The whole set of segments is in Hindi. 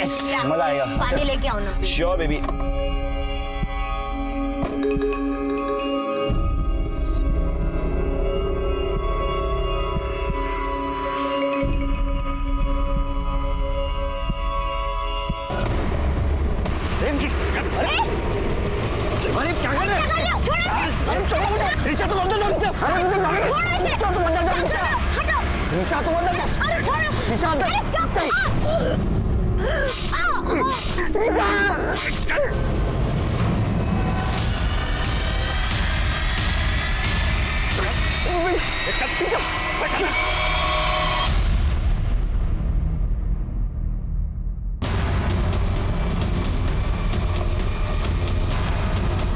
यस मजा आएगा। पानी लेके आओ ना। Sure baby. अरे क्या कर रहे हो? अरे छोड़ो मुझे। नीचे तुम अंदर जाओ नीचे। अरे नीचे जाओ। नीचे तुम अंदर जाओ नीचे। नीचे तुम अंदर जाओ। अरे छोड़ो। नीचे अंदर।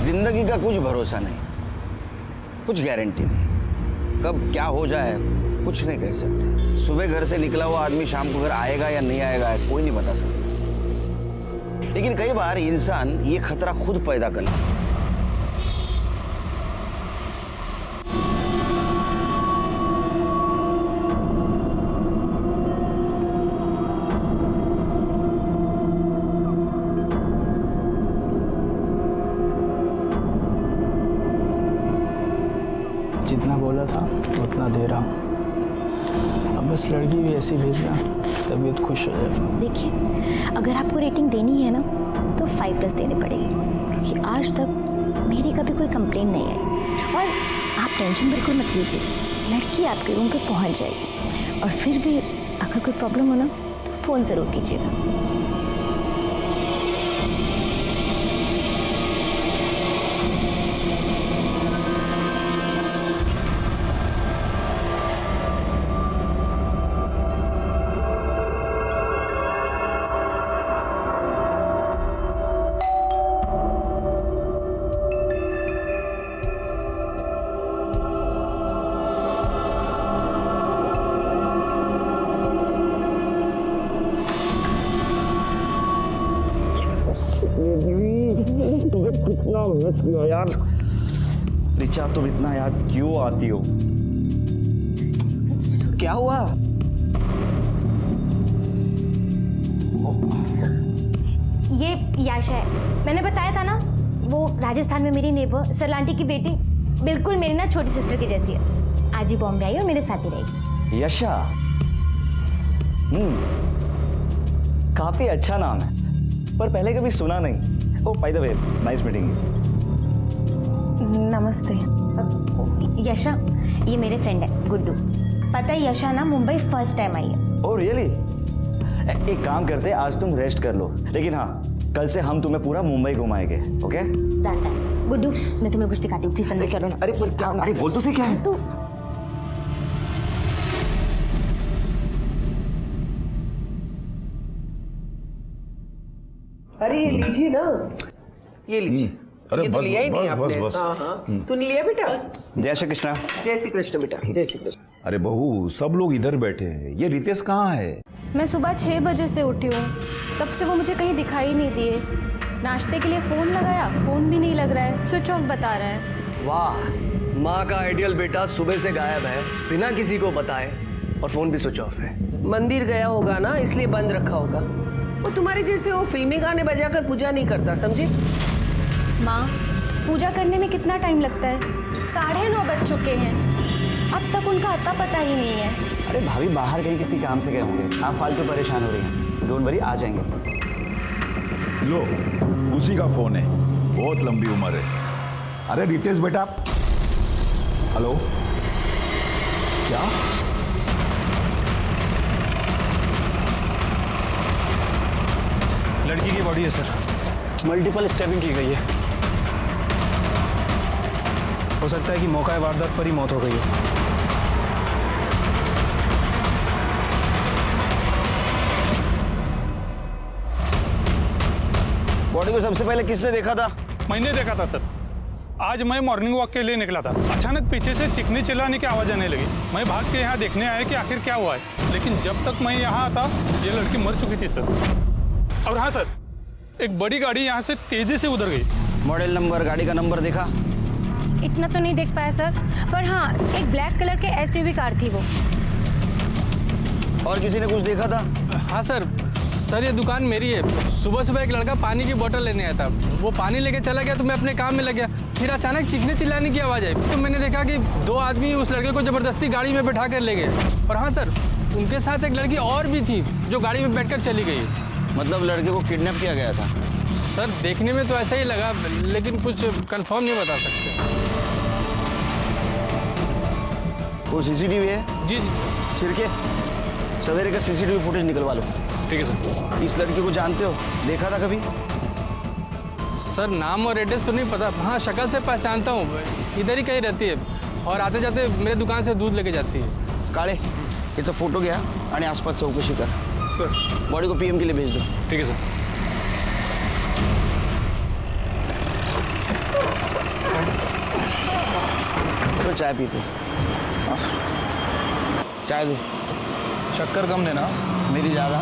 जिंदगी का कुछ भरोसा नहीं, कुछ गारंटी नहीं, कब क्या हो जाए कुछ नहीं कह सकते। सुबह घर से निकला हुआ आदमी शाम को घर आएगा या नहीं आएगा कोई नहीं बता सकता। लेकिन कई बार इंसान ये खतरा खुद पैदा कर लेता है। जितना बोला था उतना दे रहा हूँ। अब बस लड़की भी ऐसी भेजना, तबीयत खुश हो जाए। देखिए, अगर आपको रेटिंग देनी है ना तो 5+ देनी पड़ेगी, क्योंकि आज तक मेरी कभी कोई कंप्लेन नहीं आई। और आप टेंशन बिल्कुल मत लीजिए, लड़की आपके रूम पे पहुंच जाएगी। और फिर भी अगर कोई प्रॉब्लम हो ना तो फ़ोन ज़रूर कीजिएगा। कितना मिस किया यार। रिचा तुम इतना याद क्यों आती हो? क्या हुआ? ये याशा है, मैंने बताया था ना, वो राजस्थान में मेरी नेबर सरलांटी की बेटी, बिल्कुल मेरी ना छोटी सिस्टर की जैसी है। आज ही बॉम्बे आई और मेरे साथ ही रहेगी। यशा, काफी अच्छा नाम है, पर पहले कभी सुना नहीं। Oh by the way, nice meeting you. नमस्ते। यशा, ये मेरे फ्रेंड है गुड्डू। पता है यशा ना मुंबई फर्स्ट टाइम आई है। Oh really? एक काम करते हैं, आज तुम रेस्ट कर लो, लेकिन हाँ कल से हम तुम्हें पूरा मुंबई घुमाएंगे। ओके? गुड्डू, मैं तुम्हें कुछ दिखाती हूँ, प्लीज अंदर चलो ना। अरे पर क्या? अरे बोल तो सही, क्या है? अरे ये लीजिए ना, ये लीजिए। अरे ये तो बस, लिया ही नहीं बस, आपने। बस। हाँ हाँ, तूने लिया बेटा? जय श्री कृष्णा। जय श्री कृष्ण बेटा, जय श्री कृष्ण। अरे बहू, सब लोग इधर बैठे हैं, ये रितेश कहाँ है? मैं सुबह 6 बजे से उठी हूँ, तब से वो मुझे कहीं दिखाई नहीं दिए। नाश्ते के लिए फ़ोन लगाया, फ़ोन भी नहीं लग रहा है, स्विच ऑफ बता रहा है। वाह, माँ का आइडियल बेटा सुबह से गायब है, बिना किसी को बताए, और फ़ोन भी स्विच ऑफ है। मंदिर गया होगा ना, इसलिए बंद रखा होगा। वो तुम्हारे जैसे वो फिल्मी गाने बजाकर पूजा नहीं करता, समझे? माँ, पूजा करने में कितना टाइम लगता है? 9:30 बज चुके हैं, अब तक उनका अता पता ही नहीं है। अरे भाभी, बाहर कहीं किसी काम से गए होंगे, आप फालतू परेशान हो रही हैं। डोंट वरी, आ जाएंगे। लो, उसी का फोन है, बहुत लंबी उम्र है। अरे रितेश बेटा, हेलो, क्या? लड़की की बॉडी है सर, मल्टीपल स्टैबिंग की गई है। हो सकता है कि मौका वारदात पर ही मौत हो गई है। बॉडी को सबसे पहले किसने देखा था? मैंने देखा था सर। आज मैं मॉर्निंग वॉक के लिए निकला था, अचानक पीछे से चिकनी चिल्लाने की आवाज़ आने लगी। मैं भाग के यहाँ देखने आया कि आखिर क्या हुआ है, लेकिन जब तक मैं यहाँ आता ये लड़की मर चुकी थी सर। और हाँ सर, एक बड़ी गाड़ी यहाँ से तेजी से उधर गई। मॉडल नंबर, गाड़ी का नंबर देखा? इतना तो नहीं देख पाया सर, पर हाँ एक ब्लैक कलर के SUV कार थी वो। और किसी ने कुछ देखा था? हाँ सर, सर ये दुकान मेरी है। सुबह सुबह एक लड़का पानी की बोतल लेने आया था, वो पानी लेके चला गया तो मैं अपने काम में लग गया। फिर अचानक चीखने चिल्लाने की आवाज़ आई तो मैंने देखा कि 2 आदमी उस लड़के को ज़बरदस्ती गाड़ी में बैठा कर ले गए। और हाँ सर, उनके साथ एक लड़की और भी थी जो गाड़ी में बैठकर चली गई। मतलब लड़के को किडनैप किया गया था? सर देखने में तो ऐसा ही लगा, लेकिन कुछ कंफर्म नहीं बता सकते। वो सीसीटीवी है? जी जी सर। सिरके, सवेरे का सीसीटीवी फुटेज निकलवा लो। ठीक है सर। इस लड़की को जानते हो? देखा था कभी? सर नाम और एड्रेस तो नहीं पता, हाँ शक्ल से पहचानता हूँ, इधर ही कहीं रहती है और आते जाते मेरे दुकान से दूध लेके जाती है। काळे, याचा फोटो घ्या आणि आसपास चौकशी कर। सर बॉडी को पीएम के लिए भेज दो। ठीक है सर। तो चाय पीते? चाय दो। शक्कर कम देना। मेरी ज़्यादा।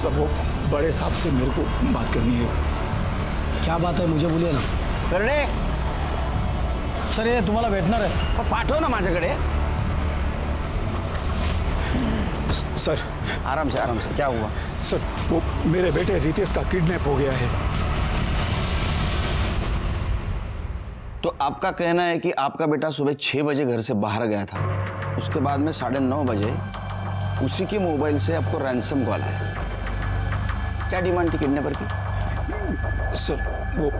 सब वो बड़े साहब से मेरे को बात करनी है। क्या बात है मुझे बोलिए ना। करणे, सर ये तुम्हाला भेटणार आहे। पाठव ना माझ्याकडे। सर आराम से, आराम से। क्या हुआ? सर वो मेरे बेटे रितेश का किडनैप हो गया है। तो आपका कहना है कि आपका बेटा सुबह 6 बजे घर से बाहर गया था, उसके बाद में 9:30 बजे उसी के मोबाइल से आपको रैंसम कॉल आया। क्या डिमांड थी किडनैपर की? सर वो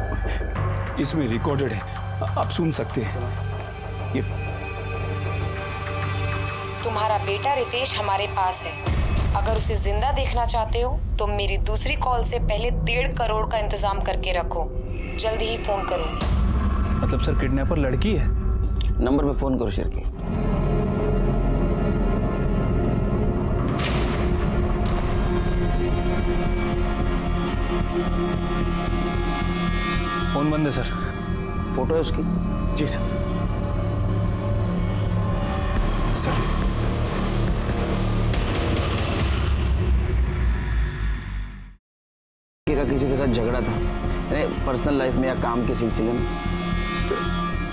इसमें रिकॉर्डेड है, आप सुन सकते हैं। ये तुम्हारा बेटा रितेश हमारे पास है। अगर उसे जिंदा देखना चाहते हो तो मेरी दूसरी कॉल से पहले 1.5 करोड़ का इंतजाम करके रखो। जल्दी ही फोन करूंगी। मतलब सर किडनैपर लड़की है? नंबर पे फोन करो शिरके। फोन बंद है सर। फोटो है उसकी? जी सर। सर का किसी के साथ झगड़ा था पर्सनल लाइफ में या काम के सिलसिले में? तो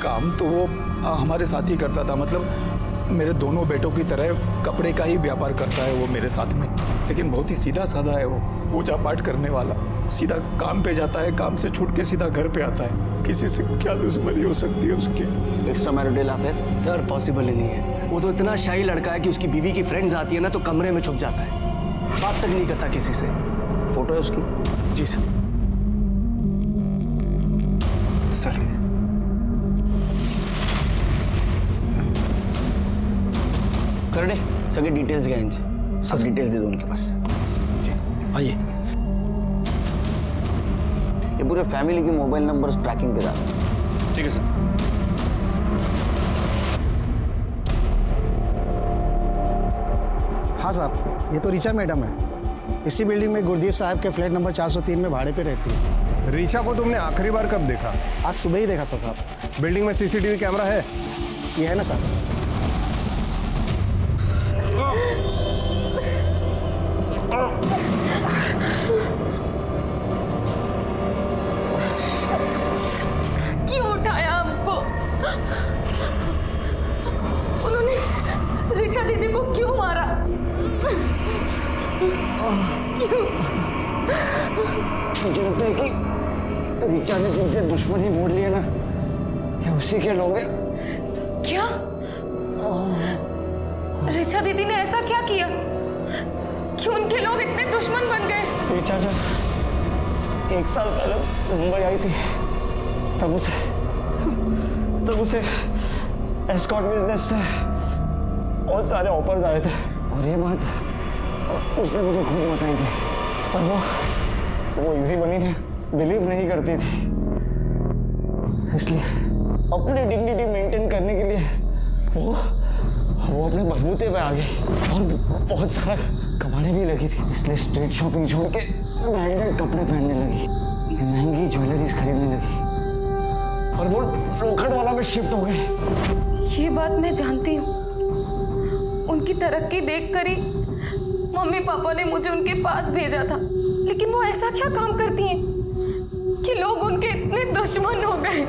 काम तो वो हमारे साथ ही करता था, मतलब मेरे दोनों बेटों की तरह कपड़े का ही व्यापार करता है वो मेरे साथ में, लेकिन बहुत ही सीधा साधा है वो, पूजा पाठ करने वाला। सीधा काम पे जाता है, काम से छूट के सीधा घर पे आता है। किसी से क्या दुश्मनी हो सकती है उसकी? Extra marital affair? Sir possible ही नहीं है। वो तो इतना शाही लड़का है कि उसकी बीवी की फ्रेंड्स आती है ना तो कमरे में छुप जाता है, बात तक नहीं करता किसी से। फोटो है उसकी? जी सर। सर करणे, सगळे डिटेल्स घ्या इनसे। सब डिटेल्स दे दो उनके पास। आइए। ये पूरे फैमिली के मोबाइल नंबर्स ट्रैकिंग पे डालो। ठीक है सर। हाँ साहब, ये तो ऋचा मैडम है। इसी बिल्डिंग में गुरदीप साहब के फ्लैट नंबर 403 में भाड़े पे रहती है। ऋचा को तुमने आखिरी बार कब देखा? आज सुबह ही देखा था साहब। बिल्डिंग में सीसीटीवी कैमरा है? ये है ना साहब। क्यों उठाया हमको? उन्होंने ऋचा दीदी को क्यों मारा? मुझे लगता है कि ऋचा ने जिनसे दुश्मनी मोड़ लिया ना, ये उसी के लोग हैं। क्या? ऋचा दीदी ने ऐसा क्या किया कि उनके लोग इतने दुश्मन बन गए? ऋचा जब 1 साल पहले मुंबई आई थी तब उसे एस्कॉर्ट बिजनेस से बहुत सारे ऑफर्स आए थे और ये बात उसने मुझे खुद बताई थी, पर वो इजी बनी ने बिलीव नहीं करती थी। इसलिए अपनी डिग्निटी मेंटेन करने के लिए वो अपने बलबूते पे आ गई और बहुत सारा कमाने भी लगी थी। इसलिए स्ट्रीट शॉपिंग छोड़ के ब्रांडेड कपड़े पहनने लगी, महंगी ज्वेलरीज खरीदने लगी और वो लोखंडवाला में शिफ्ट हो गई। ये बात मैं जानती हूँ। उनकी तरक्की देखकर ही मम्मी पापा ने मुझे उनके पास भेजा था, लेकिन वो ऐसा क्या काम करती हैं कि लोग उनके इतने दुश्मन हो गए?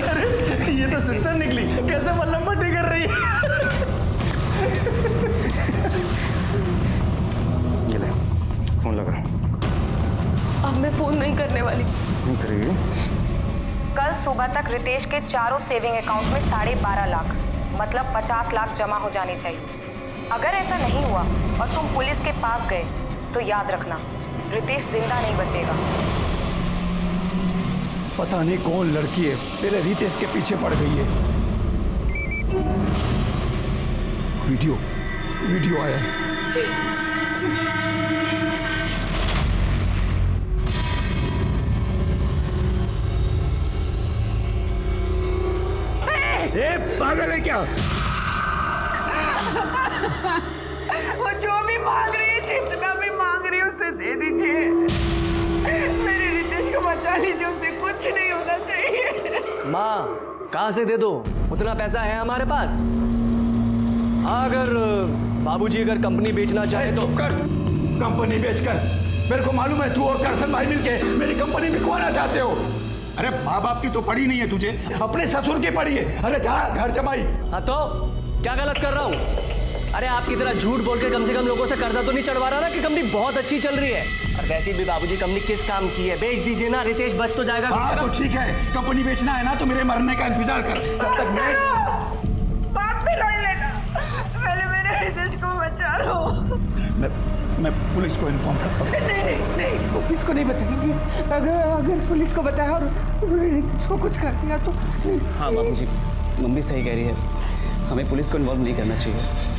अरे ये तो सिस्टर निकली, कैसे मल्लम पट्टी कर रही है। ये ले, फोन लगा। अब मैं फोन नहीं करने वाली। नहीं करेगी? कल सुबह तक रितेश के चारों सेविंग अकाउंट में 12.5 लाख मतलब 50 लाख जमा हो जानी चाहिए। अगर ऐसा नहीं हुआ और तुम पुलिस के पास गए तो याद रखना रितेश जिंदा नहीं बचेगा। पता नहीं कौन लड़की है तेरे रितेश के पीछे पड़ गई है। वीडियो आया है। ए, पागल है क्या? वो जो भी मांग रही है, जितना भी मांग रही है उसे दे दीजिए। मेरे रितेश को बचा लीजिए, उसे कुछ नहीं होना चाहिए। माँ कहाँ से दे दो, उतना पैसा है हमारे पास। अगर बाबूजी अगर कंपनी बेचना चाहे तो। चुप कर। कंपनी बेचकर मेरे को मालूम है तू और करसन भाई मिलके मेरी कंपनी बिकवाना चाहते हो। अरे माँ बाप की तो पड़ी नहीं है तुझे, अपने ससुर की पड़ी है। अरे जा घर जमाई। हाँ तो क्या गलत कर रहा हूँ? अरे आपकी तरह झूठ बोल के कम से कम लोगों से कर्जा तो नहीं चढ़वा रहा ना कि कंपनी बहुत अच्छी चल रही है। और वैसे भी बाबूजी कंपनी किस काम की है, बेच दीजिए ना, रितेश बच तो जाएगा। हाँ तो ठीक है, कंपनी बेचना है ना तो मेरे मरने का इंतजार कर। जब तक बात भी लड़ लेना, पहले मेरे रितेश को बचा लो। मैं पुलिस को इन्फॉर्म करता हूँ। नहीं, पुलिस को नहीं बताएंगे। अगर पुलिस को बताया और रितेश को कुछ कर दिया तो। हाँ बाबूजी, मम्मी सही कह रही है, हमें पुलिस को इन्वॉल्व नहीं करना चाहिए।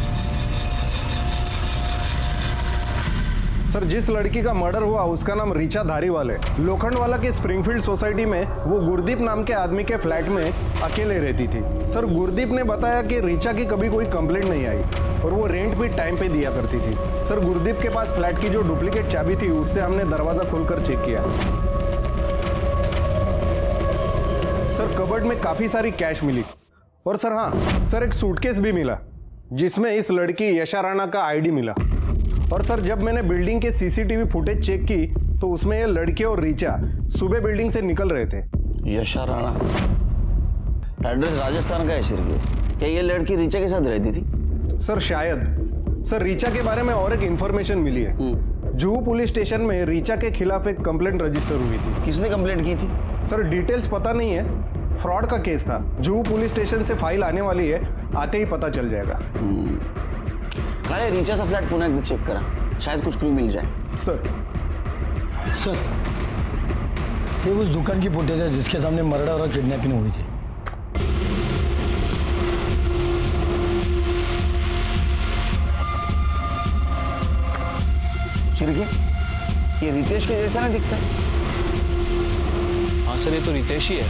सर, जिस लड़की का मर्डर हुआ उसका नाम रीचा धारीवाल है। लोखंडवाला के स्प्रिंगफील्ड सोसाइटी में वो गुरदीप नाम के आदमी के फ्लैट में अकेले रहती थी। सर, गुरदीप ने बताया कि रीचा की कभी कोई कंप्लेंट नहीं आई और वो रेंट भी टाइम पे दिया करती थी। सर, गुरदीप के पास फ्लैट की जो डुप्लीकेट चाबी थी उससे हमने दरवाजा खोलकर चेक किया। सर, कबर्ड में काफी सारी कैश मिली और सर हाँ सर, एक सूटकेस भी मिला जिसमें इस लड़की यशा राणा का आईडी मिला। और सर, जब मैंने बिल्डिंग के सीसीटीवी फुटेज चेक की तो उसमें ये लड़के और रीचा सुबह बिल्डिंग से निकल रहे थे। यशा राणा, एड्रेस राजस्थान का है शिरके। क्या ये लड़की रीचा के साथ रहती थी? सर शायद। सर, रीचा के बारे में और एक इंफॉर्मेशन मिली है। जुहू पुलिस स्टेशन में रीचा के खिलाफ एक कंप्लेंट रजिस्टर हुई थी। किसने कंप्लेंट की थी? सर, डिटेल्स पता नहीं है, फ्रॉड का केस था। जुहू पुलिस स्टेशन से फाइल आने वाली है, आते ही पता चल जाएगा। अरे रीचा सा फ्लैट पुनः चेक करा, शायद कुछ क्लू मिल जाए। सर, ये उस दुकान की फुटेज है जिसके सामने मर्डर और किडनैपिंग हुई थी। शिरके, ये रितेश के जैसा नहीं दिखता। हाँ सर, ये तो रितेश ही है,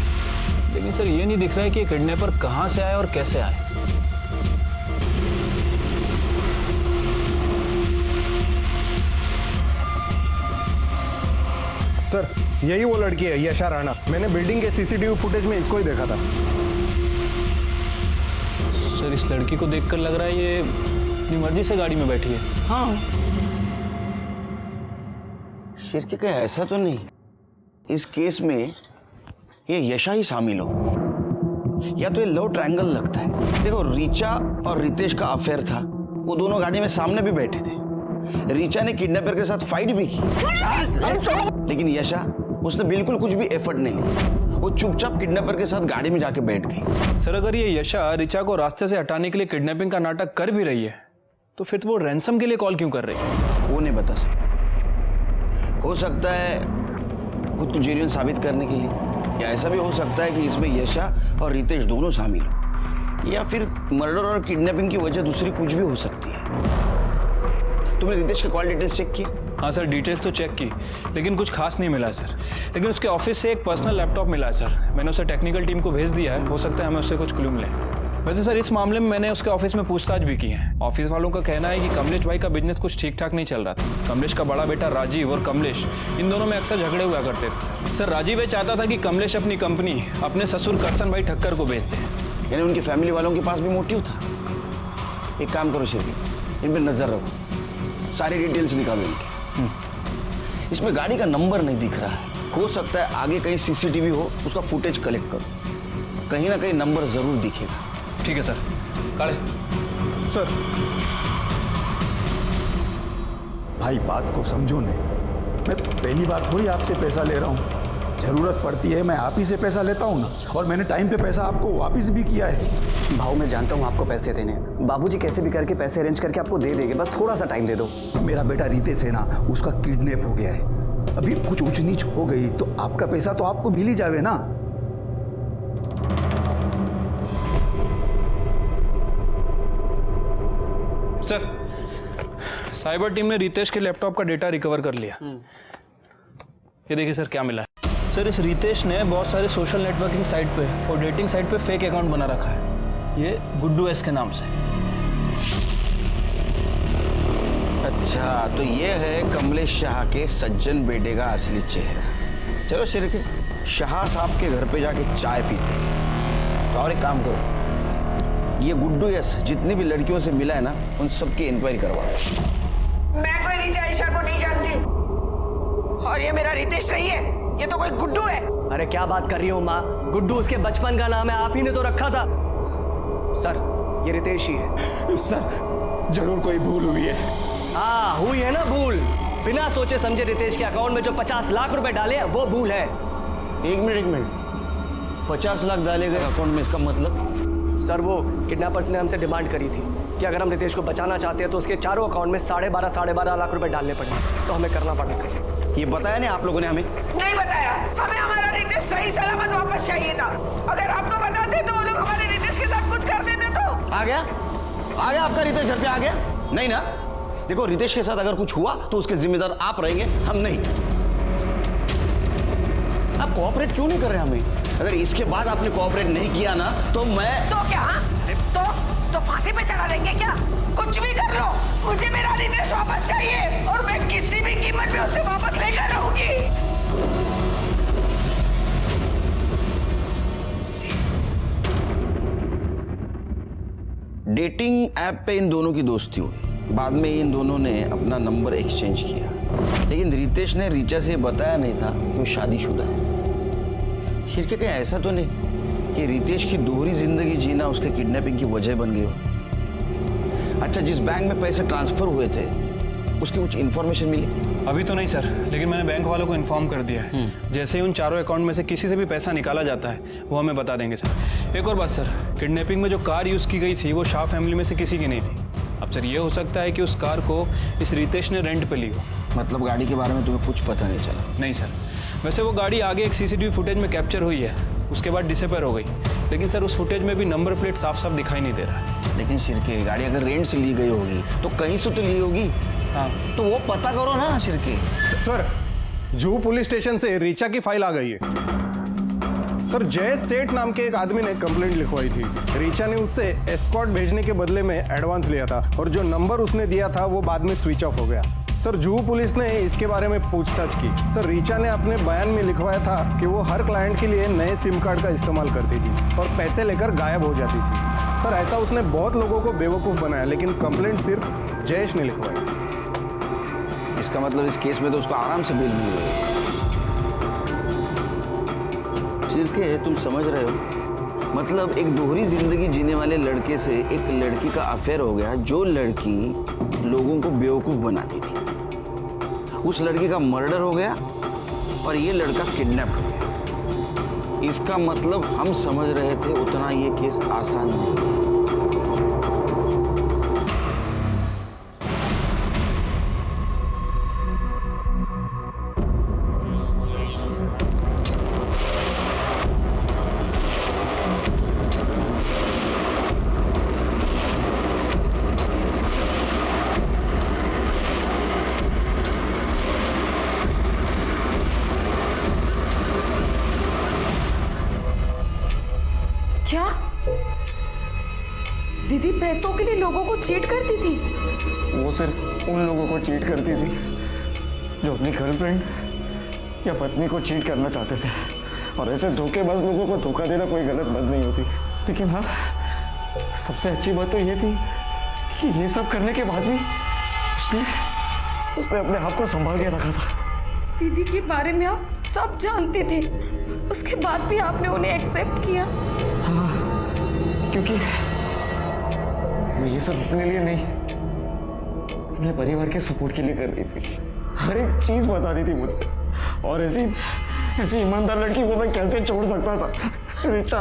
लेकिन सर ये नहीं दिख रहा है कि ये किडनैपर कहाँ से आए और कैसे आए। सर, यही वो लड़की है यशा राणा। मैंने बिल्डिंग के सीसीटीवी फुटेज में इसको ही देखा था। सर, इस लड़की को देखकर लग रहा है ये अपनी मर्जी से गाड़ी में बैठी है। हाँ, शिरके का ऐसा तो नहीं इस केस में ये यशा ही शामिल हो, या तो ये लव ट्रायंगल लगता है। देखो, रीचा और रितेश का अफेयर था, वो दोनों गाड़ी में सामने भी बैठे थे। रीचा ने किडनैपर के साथ फाइट भी की, लेकिन यशा, उसने बिल्कुल कुछ भी एफर्ट नहीं लिया। वो चुपचाप किडनैपर के साथ गाड़ी में जाके बैठ गई। सर, अगर ये यशा रीचा को रास्ते से हटाने के लिए किडनैपिंग का नाटक कर भी रही है तो फिर वो रैंसम के लिए कॉल क्यों कर रही है? वो नहीं बता सकता। हो सकता है खुद को जेन्युइन साबित करने के लिए, या ऐसा भी हो सकता है कि इसमें यशा और रितेश दोनों शामिल हो, या फिर मर्डर और किडनैपिंग की वजह दूसरी कुछ भी हो सकती है। तुमने रितेश के कॉल डिटेल्स चेक किए? हाँ सर, डिटेल्स तो चेक की, लेकिन कुछ खास नहीं मिला सर। लेकिन उसके ऑफिस से एक पर्सनल लैपटॉप मिला है सर। मैंने उसे टेक्निकल टीम को भेज दिया है, हो सकता है हमें उससे कुछ क्लू मिले। वैसे सर, इस मामले में मैंने उसके ऑफिस में पूछताछ भी की है। ऑफिस वालों का कहना है कि कमलेश भाई का बिजनेस कुछ ठीक ठाक नहीं चल रहा था। कमलेश का बड़ा बेटा राजीव और कमलेश, इन दोनों में अक्सर झगड़े हुआ करते थे। सर, राजीव ये चाहता था कि कमलेश अपनी कंपनी अपने ससुर करसन भाई ठक्कर को बेच दे। यानी उनकी फैमिली वालों के पास भी मोटिव था। एक काम करो शिरके, इन पर नजर रखो, सारी डिटेल्स निकालो इनकी। इसमें गाड़ी का नंबर नहीं दिख रहा है, हो सकता है आगे कहीं सीसीटीवी हो, उसका फुटेज कलेक्ट करो, कहीं ना कहीं नंबर जरूर दिखेगा। ठीक है सर। काले सर भाई बात को समझो नहीं, मैं पहली बार थोड़ी आपसे पैसा ले रहा हूँ। जरूरत पड़ती है मैं आप ही से पैसा लेता हूँ ना, और मैंने टाइम पे पैसा आपको वापस भी किया है। भाऊ मैं जानता हूँ आपको पैसे देने हैं, बाबूजी कैसे भी करके पैसे अरेंज करके आपको दे देंगे, बस थोड़ा सा टाइम दे दो। मेरा बेटा रितेश है ना, उसका किडनैप हो गया है। अभी कुछ ऊंच नीच हो गई तो आपका पैसा तो आपको मिल ही जावे ना। सर, साइबर टीम ने रितेश के लैपटॉप का डेटा रिकवर कर लिया। ये देखिए सर क्या मिला है। सर इस रितेश ने बहुत सारे सोशल नेटवर्किंग साइट पे और डेटिंग साइट पे फेक अकाउंट बना रखा है, ये गुड्डू एस के नाम से। अच्छा, तो ये है कमलेश शाह के सज्जन बेटे का असली चेहरा। चलो शिरके, शाह साहब के घर पे जाके चाय पीते हैं। तो और एक काम करो, ये गुड्डू यस जितनी भी लड़कियों से मिला है ना, उन सबकी इंक्वायरी करवाओ। मैं कोई रिचा ईशा को नहीं जानती, और ये मेरा रितेश नहीं है, ये तो कोई गुड्डू है। अरे क्या बात कर रही हो माँ, गुड्डू उसके बचपन का नाम है, आप ही ने तो रखा था। सर ये रितेश ही है। सर जरूर कोई भूल हुई है। हाँ हुई है ना भूल, बिना सोचे समझे रितेश के अकाउंट में जो 50 लाख रुपए डाले हैं वो भूल है। एक मिनट, 50 लाख डाले गए अकाउंट में, इसका मतलब? सर वो किडनैपर्स ने हमसे डिमांड करी थी कि अगर हम रितेश को बचाना चाहते हैं तो उसके चारों अकाउंट में 12.5 लाख रुपए डालने पड़े, तो हमें करना पड़ा सर। ये बताया नहीं आप लोगों ने हमें? नहीं बताया, हमें हमारा रितेश सही सलामत वापस चाहिए था। अगर आपको बताते तो वो लोग हमारे रितेश के साथ कुछ कर देते तो। आ गया आपका रितेश घर पे आ गया? नहीं ना? देखो रितेश के साथ अगर कुछ हुआ तो उसके जिम्मेदार आप रहेंगे, हम नहीं। आप कोऑपरेट क्यों नहीं कर रहे हमें? अगर इसके बाद आपने कोऑपरेट नहीं किया ना तो मैं तो क्या तो फांसी पे चढ़ा देंगे क्या? कुछ भी कर लो, मुझे मेरा रितेश वापस चाहिए, और मैं किसी भी कीमत पे उसे वापस लेकर रहूंगी। डेटिंग ऐप पे इन दोनों की दोस्ती हुई, बाद में इन दोनों ने अपना नंबर एक्सचेंज किया, लेकिन रितेश ने रीचा से बताया नहीं था कि वो शादीशुदा है। शिरके कहीं ऐसा तो नहीं कि रितेश की दोहरी जिंदगी जीना उसके किडनैपिंग की वजह बन गई हो? अच्छा, जिस बैंक में पैसे ट्रांसफर हुए थे उसकी कुछ इन्फॉर्मेशन मिली? अभी तो नहीं सर, लेकिन मैंने बैंक वालों को इन्फॉर्म कर दिया है। जैसे ही उन चारों अकाउंट में से किसी से भी पैसा निकाला जाता है वो हमें बता देंगे सर। एक और बात सर, किडनैपिंग में जो कार यूज़ की गई थी वो शाह फैमिली में से किसी की नहीं थी। अब सर ये हो सकता है कि उस कार को इस रितेश ने रेंट पे ली हो। मतलब गाड़ी के बारे में तुम्हें कुछ पता नहीं चला? नहीं सर, वैसे वो गाड़ी आगे एक सीसीटीवी फुटेज में कैप्चर हुई है, उसके बाद डिसअपीयर हो गई, लेकिन सर उस फुटेज में भी नंबर प्लेट साफ साफ दिखाई नहीं दे रहा। लेकिन शिरके, गाड़ी अगर रेंट से ली गई होगी तो कहीं से तो ली होगी। हाँ तो वो पता करो ना Shirke. Sir Juhu police station से रीचा की फाइल आ गई है। सर जय सेठ नाम के एक आदमी ने कंप्लेंट लिखवाई थी। रीचा ने उससे एस्कॉर्ट भेजने के बदले में एडवांस लिया था, और जो नंबर उसने दिया था वो बाद में स्विच ऑफ हो गया। सर जुहू पुलिस ने इसके बारे में पूछताछ की। सर रीचा ने अपने बयान में लिखवाया था कि वो हर क्लाइंट के लिए नए सिम कार्ड का इस्तेमाल करती थी और पैसे लेकर गायब हो जाती थी। सर ऐसा उसने बहुत लोगों को बेवकूफ़ बनाया, लेकिन कंप्लेंट सिर्फ जयेश ने लिखवाई। इसका मतलब इस केस में तो उसको आराम से बेल मिल गई। शिरके, तुम समझ रहे हो? मतलब एक दोहरी जिंदगी जीने वाले लड़के से एक लड़की का अफेयर हो गया, जो लड़की लोगों को बेवकूफ बनाती थी। उस लड़की का मर्डर हो गया और ये लड़का किडनैप हो गया। इसका मतलब हम समझ रहे थे उतना ये केस आसान नहीं। क्या दीदी पैसों के लिए लोगों को चीट करती थी? वो सिर्फ उन लोगों को चीट करती थी जो अपनी गर्लफ्रेंड या पत्नी को चीट करना चाहते थे, और ऐसे धोखेबाज लोगों को धोखा देना कोई गलत बात नहीं होती। लेकिन हाँ, सबसे अच्छी बात तो ये थी कि ये सब करने के बाद भी उसने अपने आप को संभाल के रखा था। दीदी के बारे में आप सब जानते थे, उसके बाद भी आपने उन्हें एक्सेप्ट किया। हाँ, क्योंकि मैं ये सब अपने लिए नहीं, अपने परिवार के सपोर्ट के लिए कर रही थी। हर एक चीज बता दी थी मुझसे, और ऐसी ईमानदार लड़की को मैं कैसे छोड़ सकता था? रिचा,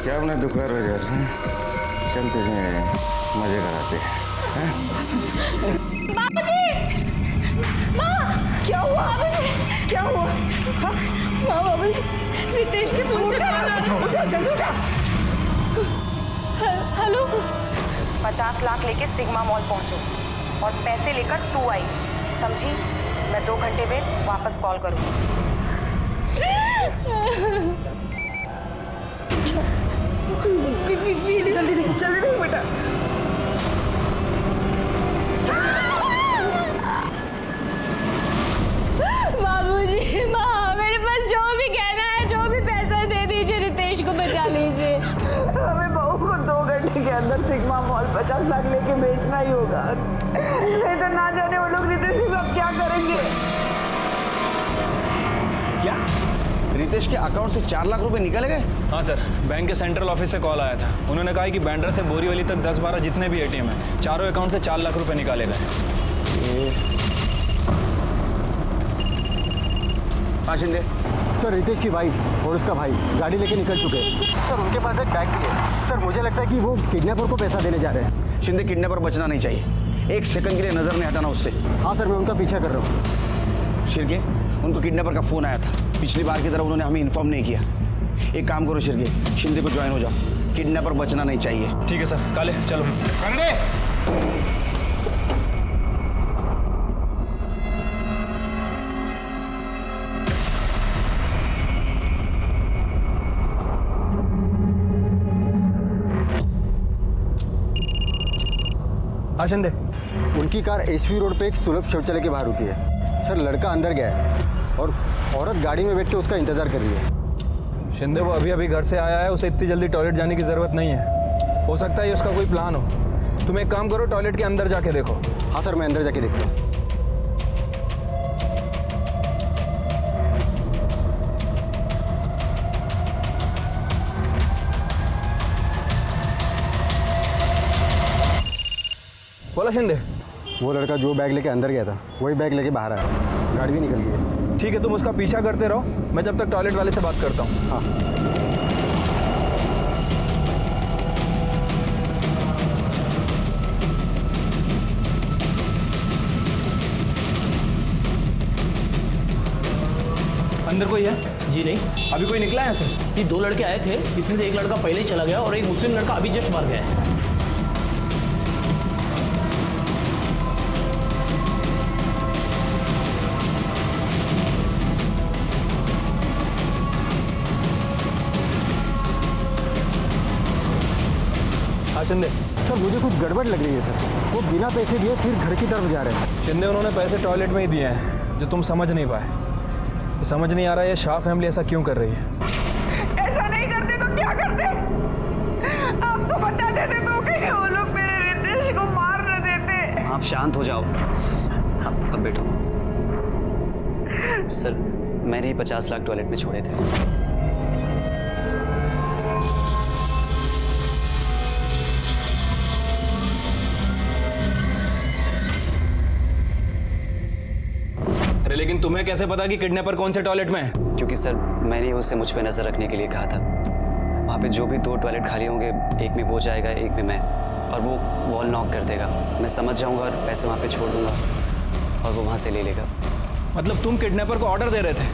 क्या अपने दुकान रह जा, चल तुझे मजे कराते हैं। बाबूजी! माँ! क्या हुआ? बाबूजी! क्या हुआ? हाँ? माँ, बाबूजी, रितेश के फोन से उठा, जल्दी उठा। हेलो? 50 लाख लेके सिग्मा मॉल पहुंचो और पैसे लेकर तू आई, समझी? मैं 2 घंटे में वापस कॉल करूँगी। जल्दी देख बेटा। बाबूजी, माँ, मेरे पास जो भी कहना है, जो भी पैसा दे दीजिए, रितेश को बचा लीजिए। हमें बहू को 2 घंटे के अंदर सिग्मा मॉल 50 लाख लेके बेचना ही होगा, नहीं तो ना जाने वो लोग रितेश के साथ क्या करेंगे। क्या रितेश के अकाउंट से 4 लाख रुपए निकाले गए? हाँ सर, बैंक के सेंट्रल ऑफिस से कॉल आया था। उन्होंने कहा कि बैंड्रा से बोरीवली तक 10-12 जितने भी एटीएम हैं, चारों अकाउंट से 4 लाख रुपए निकाले गए। हाँ शिंदे। सर, रितेश की वाइफ और उसका भाई गाड़ी लेके निकल चुके हैं। सर, उनके पास एक बैग भी है। सर, मुझे लगता है कि वो किडनैपर को पैसा देने जा रहे हैं। शिंदे, किडनैपर बचना नहीं चाहिए, 1 सेकंड के लिए नजर नहीं हटाना उससे। हाँ सर, मैं उनका पीछा कर रहा हूँ। शिरके, उनको किडनैपर का फोन आया था, पिछली बार की तरह उन्होंने हमें इन्फॉर्म नहीं किया। एक काम करो शिरके, शिंदे को ज्वाइन हो जाओ, किडनैपर बचना नहीं चाहिए। ठीक है सर, काले चलो। हाँ शिंदे। उनकी कार एसवी रोड पे एक सुलभ शौचालय के बाहर रुकी है। सर, लड़का अंदर गया है और औरत गाड़ी में बैठ के उसका इंतजार कर रही है। शिंदे, वो अभी घर से आया है, उसे इतनी जल्दी टॉयलेट जाने की जरूरत नहीं है। हो सकता है ये उसका कोई प्लान हो। तुम एक काम करो, टॉयलेट के अंदर जाके देखो। हाँ सर, मैं अंदर जाके देखता हूँ। बोला शिंदे। वो लड़का जो बैग लेके अंदर गया था वही बैग लेके बाहर आया, गाड़ी भी निकल गई है। ठीक है, तुम उसका पीछा करते रहो, मैं जब तक टॉयलेट वाले से बात करता हूँ। हाँ। अंदर कोई है? जी नहीं। अभी कोई निकला है सर? ये 2 लड़के आए थे, इसमें से एक लड़का पहले ही चला गया और एक मुस्लिम लड़का अभी जस्ट मर गया है। शिंदे। सर, मुझे कुछ गड़बड़ लग रही है सर। वो बिना पैसे दिए फिर घर की तरफ जा रहे हैं। शिंदे, उन्होंने पैसे टॉयलेट में ही दिए हैं, जो तुम समझ नहीं पाए। समझ नहीं आ रहा है ये शाह फैमिली ऐसा क्यों कर रही है। ऐसा नहीं करते तो क्या करते? आपको बता देते तो कहीं वो लोग मेरे रितेश को मार न देते। आप शांत हो जाओ। अब बैठो। सर, मैंने ही 50 लाख टॉयलेट में छोड़े थे। लेकिन तुम्हें कैसे पता कि किडनैपर कौन से टॉयलेट में है? क्योंकि सर, मैंने उसे मुझ पे नजर रखने के लिए कहा था। वहाँ पे जो भी 2 टॉयलेट खाली होंगे, एक में वो जाएगा, एक में मैं, और वो वॉल नॉक कर देगा। मैं समझ जाऊंगा और पैसे वहाँ पे छोड़ दूंगा और वो वहाँ से ले लेगा। मतलब तुम किडनैपर को ऑर्डर दे रहे थे?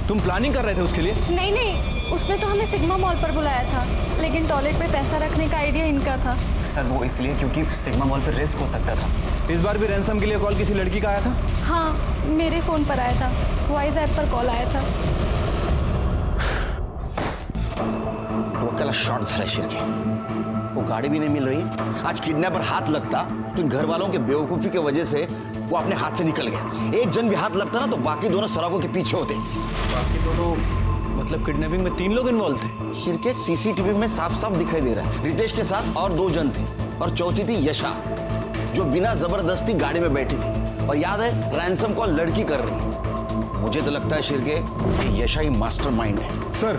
तुम प्लानिंग कर रहे थे उसके लिए? नहीं, उसने तो हमें सिग्मा मॉल पर बुलाया था, लेकिन टॉयलेट पे पैसा रखने का आइडिया इनका था। सर, वो इसलिए क्योंकि सिग्मा मॉल पर रिस्क हो सकता था। इस बार भी रैंसम के लिए कॉल किसी लड़की का आया था? हाँ, मेरे फ़ोन पर आया था, वॉइस ऐप पर कॉल आया था। वो कल शॉर्ट झाला शिरके, वो गाड़ी भी नहीं मिल रही। आज किडनैपर हाथ लगता तो इन घर वालों के बेवकूफ़ी की वजह से वो अपने हाथ से निकल गया। एक जन भी हाथ लगता ना तो बाकी दोनों सड़कों के पीछे होते। बाकी दोनों मतलब किडनैपिंग में 3 लोग इन्वॉल्व थे? शिरके, सीसीटीवी में साफ साफ दिखाई दे रहा है रितेश के साथ और 2 जन थे और चौथी थी यशा। जो बिना जबरदस्ती गाड़ी में बैठी थी, और याद है रैंसम कॉल लड़की कर रही है। मुझे तो लगता है शिर्के ये यशा ही मास्टरमाइंड है। सर,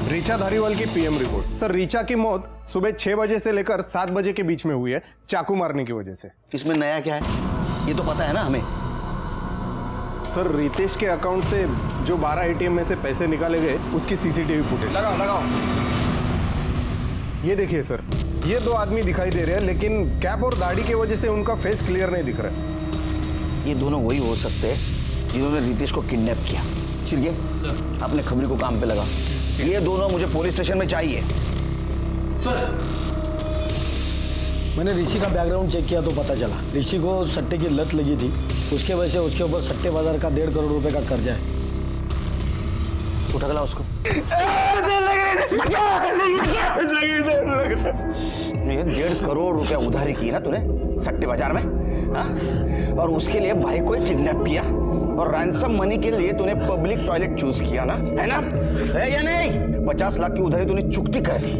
रीचा धारीवाल की पीएम रिपोर्ट। सर, रीचा की मौत सुबह 6 बजे से लेकर 7 बजे के बीच में हुई है, चाकू मारने की वजह से। इसमें नया क्या है, ये तो पता है ना हमें। सर, रितेश के अकाउंट से जो 12 एटीएम में से पैसे निकाले गए उसकी सीसीटीवी फुटेज लगाओ। ये देखिए सर, ये 2 आदमी दिखाई दे रहे हैं, लेकिन कैप और दाढ़ी की वजह से उनका फेस क्लियर नहीं दिख रहा है। ये दोनों वही हो सकते हैं जिन्होंने रितेश को किडनैप किया। शिर्के, अपने खबरी को काम पे लगा। ये दोनों मुझे पुलिस स्टेशन में चाहिए। सर, मैंने ऋषि का बैकग्राउंड चेक किया तो पता चला ऋषि को सट्टे की लत लगी थी, उसके वजह से उसके ऊपर सट्टे बाजार का 1.5 करोड़ रुपए का कर्जा है। उठा गला उसको। ये 1.5 करोड़ रुपया उधारी की ना तूने सट्टे बाजार में, हा? और उसके लिए भाई को किडनैप किया, और रैंसम मनी के लिए तूने पब्लिक टॉयलेट चूज किया ना, है ना? है या नहीं? 50 लाख की उधारी तूने चुकती कर दी।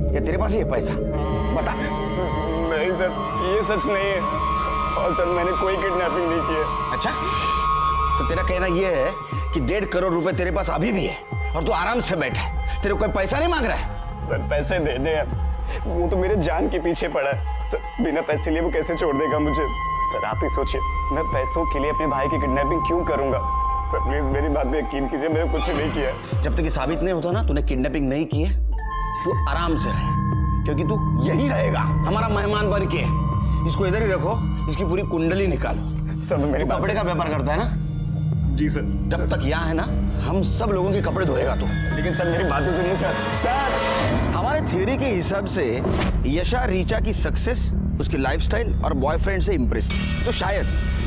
या तेरे पास ये पैसा? बता। नहीं सर, ये सच नहीं है। और सर, मैंने कोई किडनैपिंग नहीं की है। अच्छा, तो तेरा कहना ये है कि 1.5 करोड़ रुपए तेरे पास अभी भी है और तू आराम से बैठा है, तेरे को कोई पैसा नहीं मांग रहा है? सर, पैसे दे दे, वो तो मेरे जान के पीछे पड़ा है। सर, बिना पैसे लिए वो कैसे छोड़ देगा मुझे? सर, आप ही सोचिए, मैं पैसों के लिए अपने भाई की किडनैपिंग क्यों करूंगा? सर, प्लीज मेरी बात पे यकीन कीजिए, मैंने कुछ नहीं किया। जब तक ये साबित नहीं होता ना तूने किडनैपिंग नहीं की है, तू आराम से रहे, क्योंकि तू यही रहेगा हमारा मेहमान बन के। इसको इधर ही रखो, इसकी पूरी कुंडली निकालो। सब मेरी कपड़े का व्यापार करता है ना? जी सर। जब तक यहाँ है ना, हम सब लोगों के कपड़े धोएगा तू। लेकिन सर, मेरी बात तो सुनिए सर। सर, हमारे थ्योरी के हिसाब से यशा रीचा की सक्सेस, उसकी लाइफस्टाइल और बॉयफ्रेंड से इम्प्रेस थी, तो शायद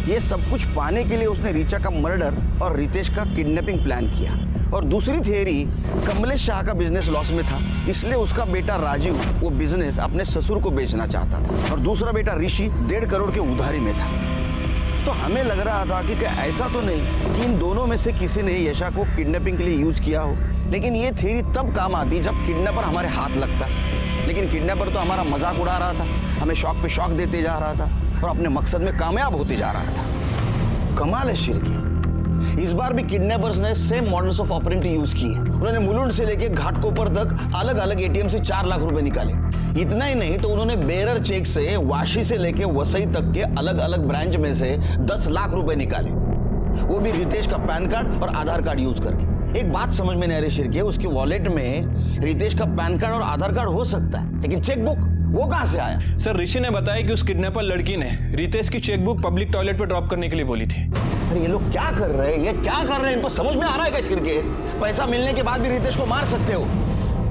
ये सब कुछ पाने के लिए उसने रीचा का मर्डर और रितेश का किडनैपिंग प्लान किया। और दूसरी थियरी, कमलेश शाह का बिजनेस लॉस में था, इसलिए उसका बेटा राजीव वो बिजनेस अपने ससुर को बेचना चाहता था, और दूसरा बेटा ऋषि 1.5 करोड़ के उधारी में था। तो हमें लग रहा था कि क्या ऐसा तो नहीं कि इन दोनों में से किसी ने यशा को किडनैपिंग के लिए यूज किया हो। लेकिन ये थियरी तब काम आती जब किडनैपर हमारे हाथ लगता। लेकिन किडनैपर तो हमारा मजाक उड़ा रहा था, हमें शौक पे शौक देते जा रहा था और अपने मकसद में कामयाब होते जा रहा था। कमाल है शिर्के, इस बार भी किडनैपर्स ने सेम मॉडल्स ऑफ ऑपरेंटी यूज किए। उन्होंने मुलुंड से लेके घाटकोपर तक अलग अलग एटीएम से 4 लाख रुपए निकाले। इतना ही नहीं तो उन्होंने बेरर चेक से वाशी से लेके वसई तक के अलग अलग ब्रांच में से 10 लाख रुपए निकाले, वो भी रितेश का पैन कार्ड और आधार कार्ड यूज करके। एक बात समझ में नहीं आ रही शिर्के, उसके वॉलेट में रितेश का पैन कार्ड और आधार कार्ड हो सकता है, लेकिन चेकबुक वो कहां से आया? सर, ऋषि ने बताया कि उस किडनैपर लड़की ने रितेश की चेकबुक पब्लिक टॉयलेट पे ड्रॉप करने के लिए बोली थी। अरे ये लोग क्या कर रहे हैं, ये क्या कर रहे हैं? इनको समझ में आ रहा है क्या शिर्के? पैसा मिलने के बाद भी रितेश को मार सकते हो?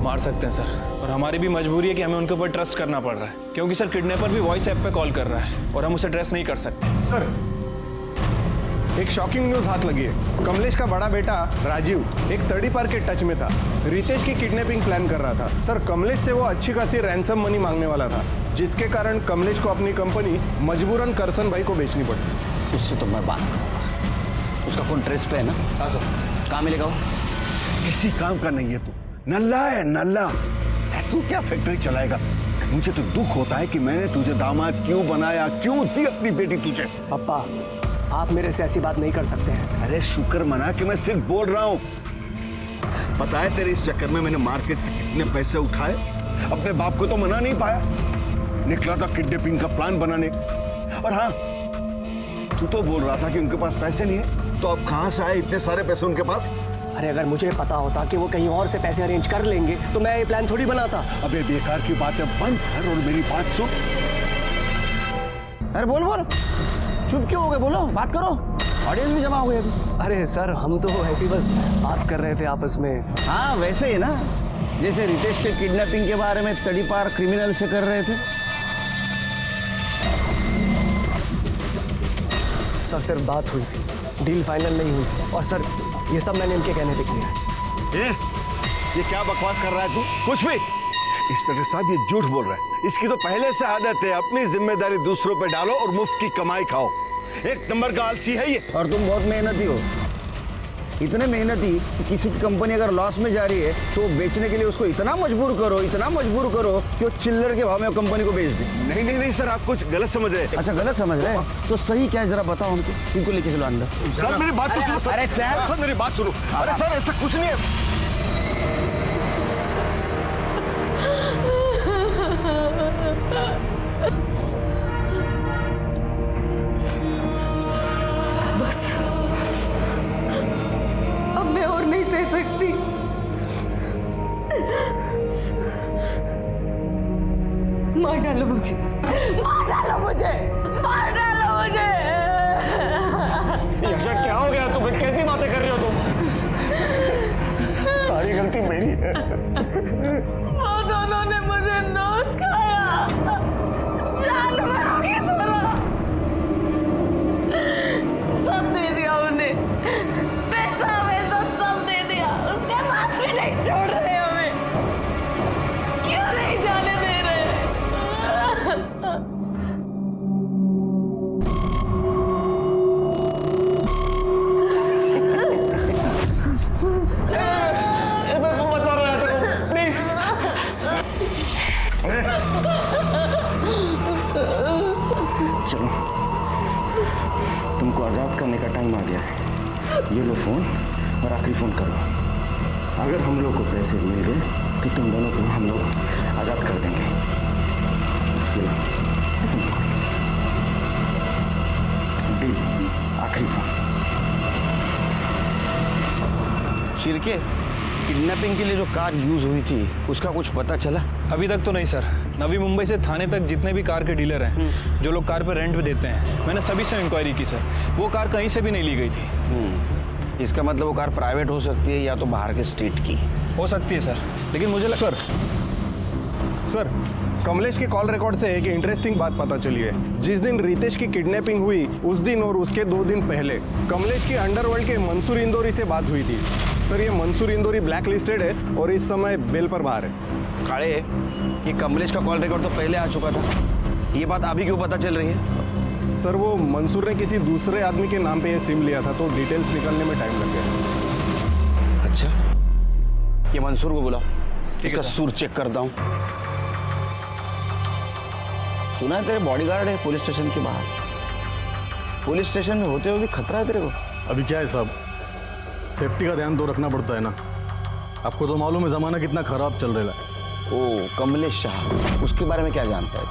मार सकते हैं सर, और हमारी भी मजबूरी है कि हमें उनके ऊपर ट्रस्ट करना पड़ रहा है, क्योंकि सर किडनैपर भी वॉइस ऐप पे कॉल कर रहा है और हम उसे ट्रस्ट नहीं कर सकते। सर, एक शॉकिंग न्यूज हाथ लगी है। कमलेश का बड़ा बेटा राजीव एक 30 पार के टच में था, रितेश की किडनैपिंग प्लान कर रहा था। सर, कमलेश से वो अच्छी खासी रैंसम मनी मांगने वाला था, जिसके कारण कमलेश को अपनी कंपनी मजबूरन करसन भाई को बेचनी पड़ी। उससे तो मैं बात करूंगा। उसका फोन ट्रेस पे है ना? हाँ सर। कहाँ मिलेगा वो? किसी काम का नहीं है तू, नल्ला है नल्ला। तू क्या फैक्ट्री चलाएगा? मुझे तो दुख होता है कि मैंने तुझे दामाद क्यों बनाया, क्यों दी अपनी बेटी तुझे। पापा, आप मेरे से ऐसी बात नहीं कर सकते हैं। अरे शुक्र मना कि मैं सिर्फ बोल रहा हूँ। पता है तेरे इस चक्कर में मैंने मार्केट से कितने पैसे उठाए, अपने बाप को तो मना नहीं पाया, निकला था किडनैपिंग का प्लान बनाने। और हाँ, तू तो बोल रहा था कि उनके पास पैसे नहीं है, तो अब कहां से आए इतने सारे पैसे उनके पास? अरे अगर मुझे पता होता कि वो कहीं और से पैसे अरेंज कर लेंगे तो मैं ये प्लान थोड़ी बनाता। अबे बेकार की बातें बंद कर और मेरी बात सुन। अरे बोल बोल, चुप क्यों हो गए? बोलो, बात करो, ऑडियंस भी जमा हो गई अभी। अरे सर, हम तो ऐसी बस बात कर रहे थे आपस में। हाँ, वैसे ही ना, जैसे रितेश के किडनैपिंग के बारे में तड़ीपार क्रिमिनल से कर रहे थे। सर, सिर्फ बात हुई थी, डील फाइनल नहीं हुई थी। और सर, ये सब मैंने इनके कहने पे किया। ये क्या बकवास कर रहा है तू? कुछ भी। इंस्पेक्टर साहब, ये झूठ बोल रहा है। इसकी तो पहले से आदत है, अपनी जिम्मेदारी दूसरों पे डालो और मुफ्त की कमाई खाओ। एक नंबर का आलसी है ये। और तुम बहुत मेहनती हो। इतने मेहनती कि किसी की कंपनी अगर लॉस में जा रही है तो बेचने के लिए उसको इतना मजबूर करो कि वो चिल्लर के भाव में कंपनी को बेच दे। नहीं नहीं नहीं सर, आप कुछ गलत समझ रहे हैं। अच्छा, गलत समझ रहे हैं तो सही क्या है जरा बताओ हमको। इनको लेके चलो अंदर। सर मेरी बात तो सुनो। अरे चल सर मेरी बात सुनो। अरे सर ऐसा कुछ नहीं है। बस अब मैं और नहीं सह सकती। मार डालो मुझे, मार डालो मुझे, मार डालो मुझे। यशा क्या हो गया तुम्हें? कैसी बातें कर रही हो तुम? सारी गलती मेरी है। वो दोनों ने मुझे नोच खाया, जानवरों की तरह सब दे दिया उन्हें, पैसा वैसा सब दे दिया, उसके बाद भी नहीं छोड़ रहे हमें। क्यों नहीं जाने दे रहे? चलो, तुमको आजाद करने का टाइम आ गया है। ये लो फोन और आखिरी फोन करो। अगर हम लोग को पैसे मिल गए तो तुम दोनों को हम लोग आजाद कर देंगे। ये लो, डील, आखिरी फोन। शिरके, किडनैपिंग के लिए जो कार यूज हुई थी उसका कुछ पता चला? अभी तक तो नहीं सर। नवी मुंबई से थाने तक जितने भी कार के डीलर हैं, जो लोग कार पे रेंट पे देते हैं, मैंने सभी से इंक्वायरी की सर। वो कार कहीं से भी नहीं ली गई थी। इसका मतलब वो कार प्राइवेट हो सकती है या तो बाहर के स्टेट की हो सकती है सर, लेकिन मुझे सर कमलेश के कॉल रिकॉर्ड से एक इंटरेस्टिंग बात पता चली है। जिस दिन रितेश की किडनैपिंग हुई उस दिन और उसके 2 दिन पहले कमलेश की अंडरवर्ल्ड के मंसूर इंदौरी से बात हुई थी। सर ये मंसूर इंदौरी ब्लैक लिस्टेड है और इस समय बेल पर बाहर है। काले, ये कमलेश का कॉल रिकॉर्ड तो पहले आ चुका था, ये बात अभी क्यों पता चल रही है? सर वो मंसूर ने किसी दूसरे आदमी के नाम पे ये सिम लिया था तो डिटेल्स निकलने में टाइम लग गया। अच्छा, ये मंसूर को बुलाओ, इसका सुर चेक करता हूँ। सुना है तेरे बॉडीगार्ड है पुलिस स्टेशन के बाहर। पुलिस स्टेशन में होते हुए भी खतरा है तेरे को? अभी क्या है साहब, सेफ्टी का ध्यान तो रखना पड़ता है ना। आपको तो मालूम है जमाना कितना खराब चल रहा है। ओ कमलेश शाह, उसके बारे में क्या जानता है?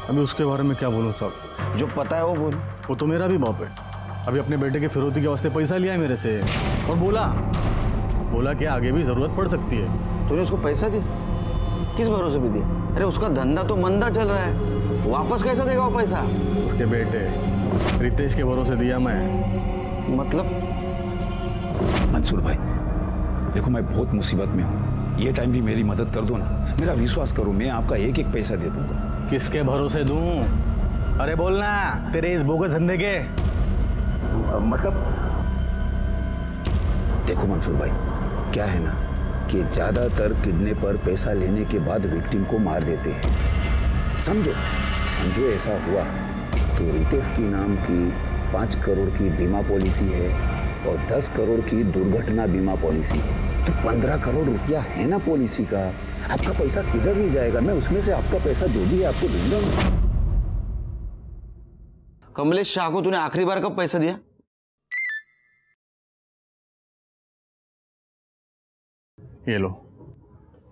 अभी उसके बारे में क्या बोलूं साहब? जो पता है वो बोल। वो तो मेरा भी बाप है। अभी अपने बेटे के फिरौती के वास्ते पैसा लिया है मेरे से और बोला कि आगे भी जरूरत पड़ सकती है। तूने उसको पैसा दिया? किस भरोसे भी दिया? अरे उसका धंधा तो मंदा चल रहा है, वापस कैसा देगा वो पैसा? उसके बेटे रितेश के भरोसे दिया मैं। मतलब? मंसूर भाई देखो, मैं बहुत मुसीबत में हूँ, ये टाइम भी मेरी मदद कर दो ना। मेरा विश्वास करो, मैं आपका एक एक पैसा दे दूंगा। किसके भरोसे दूं? अरे बोलना तेरे इस बोगस धंधे के। मतलब देखो मंसूर भाई, क्या है ना कि ज्यादातर किडनैपर पैसा लेने के बाद विक्टिम को मार देते हैं। समझो ऐसा हुआ तो रितेश की नाम की 5 करोड़ की बीमा पॉलिसी है और 10 करोड़ की दुर्घटना बीमा पॉलिसी है, तो 15 करोड़ रुपया है ना पॉलिसी का। आपका पैसा किधर नहीं जाएगा, मैं उसमें से आपका पैसा जो भी है आपको दूंगा। कमलेश शाह को तूने आखिरी बार कब पैसा दिया? ये लो,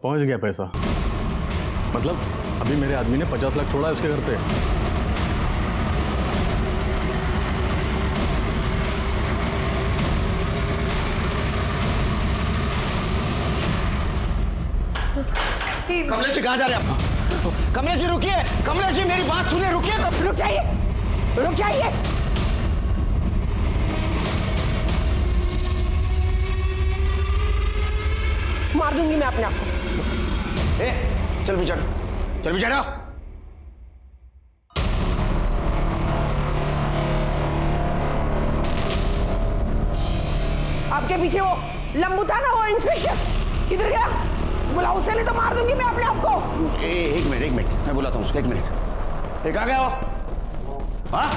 पहुंच गया पैसा। मतलब अभी मेरे आदमी ने 50 लाख छोड़ा है उसके घर पे। कमलेश जी कहाँ जा रहे हैं आप? कमलेश जी रुकिए, कमलेश जी मेरी बात सुनिए, रुकिए। रुक जाइए। मार दूंगी मैं अपने आप को। चल पीछे हटो। आपके पीछे वो लंबू था ना, वो इंस्पेक्टर किधर गया? बुलाओ उसे, नहीं तो मार दूंगी मैं अपने आप को। एक मिनट मैं बुलाता हूँ उसको। 1 मिनट। कहाँ गया वो? हाँ?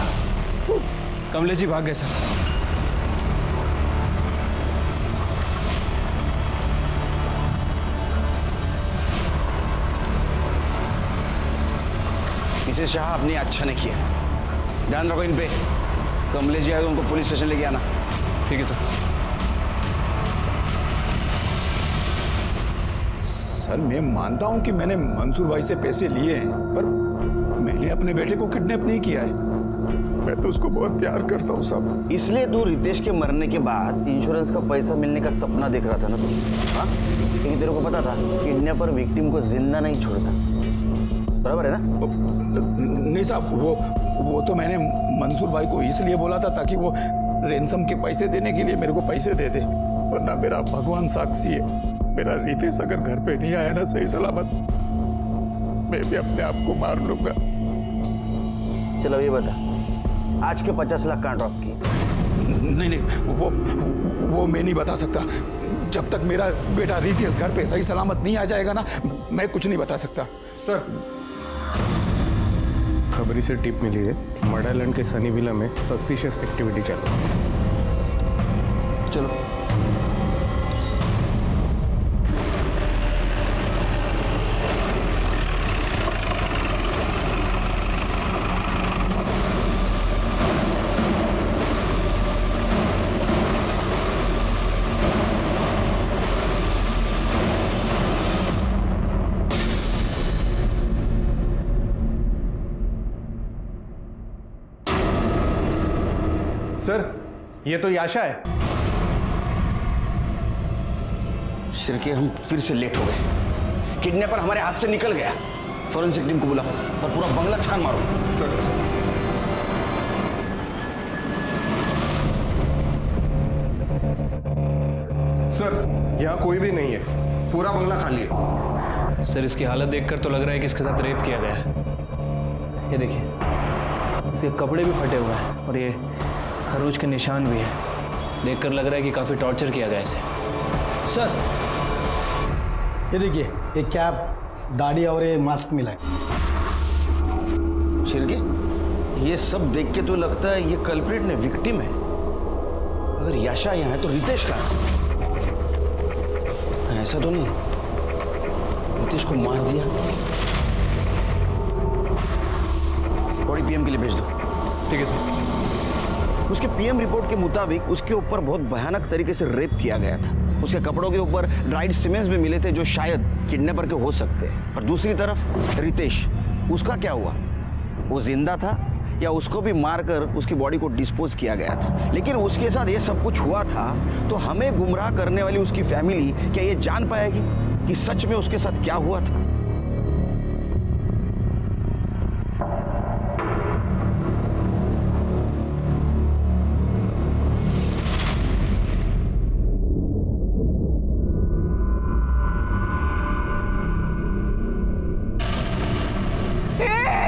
कमलेश जी भाग गए सर। मिसेस शाह अपनी अच्छा ने किया। ध्यान रखो इन पे। कमलेश जी आए तो उनको पुलिस स्टेशन लेके आना। ठीक है सर। सर मैं मानता हूं कि मैंने मंसूर भाई से पैसे लिए हैं, पर मैंने अपने बेटे को किडनैप नहीं किया है। मैं तो उसको बहुत प्यार करता हूँ साहब। इसलिए तू रितेश के मरने के बाद इंश्योरेंस का पैसा मिलने का सपना देख रहा था ना तू? हाँ, क्योंकि तेरे को पता था किडनैपर विक्टिम को जिंदा नहीं छोड़ता, बराबर है ना? नहीं साहब, वो तो मैंने मंसूर भाई को इसलिए बोला था ताकि वो रेंसम के पैसे देने के लिए मेरे को पैसे दे दे, वरना मेरा भगवान साक्षी है, मेरा रितेश अगर घर पे नहीं आया ना सही सलामत, मैं भी अपने आप को मार लूंगा। चलो ये बता, आज के 50 लाख कहाँ ड्रॉप किए? नहीं वो मैं नहीं बता सकता। जब तक मेरा बेटा रितेश घर पे सही सलामत नहीं आ जाएगा ना, मैं कुछ नहीं बता सकता। सर, खबरी से टिप मिली है, मर्डरलैंड के सनी विला में सस्पिशियस एक्टिविटी चल रही है। चलो। सर, ये तो याशा है। शिर्के, हम फिर से लेट हो गए। किडनैपर हमारे हाथ से निकल गया। फॉरेंसिक टीम को बुलाओ और पूरा बंगला छान मारो। सर। सर, यहाँ कोई भी नहीं है, पूरा बंगला खाली है। सर, इसकी हालत देखकर तो लग रहा है कि इसके साथ रेप किया गया है। ये देखिए, इसके कपड़े भी फटे हुए हैं और ये खरोच के निशान भी है। देखकर लग रहा है कि काफी टॉर्चर किया गया इसे। सर, ये देखिए, एक कैप, दाढ़ी और ये मास्क मिला है। शिर्के, ये सब देख के तो लगता है ये कल्प्रिट ने विक्टिम है। अगर याशा यहाँ है तो रितेश का ऐसा तो नहीं, रितेश को मार दिया। बॉडी पीएम के लिए भेज दो। ठीक है सर। उसके पीएम रिपोर्ट के मुताबिक उसके ऊपर बहुत भयानक तरीके से रेप किया गया था। उसके कपड़ों के ऊपर ड्राइड सीमेंट्स भी मिले थे जो शायद किडनैपर के हो सकते हैं। और दूसरी तरफ रितेश, उसका क्या हुआ? वो जिंदा था या उसको भी मारकर उसकी बॉडी को डिस्पोज किया गया था? लेकिन उसके साथ ये सब कुछ हुआ था तो हमें गुमराह करने वाली उसकी फैमिली क्या ये जान पाएगी कि सच में उसके साथ क्या हुआ था?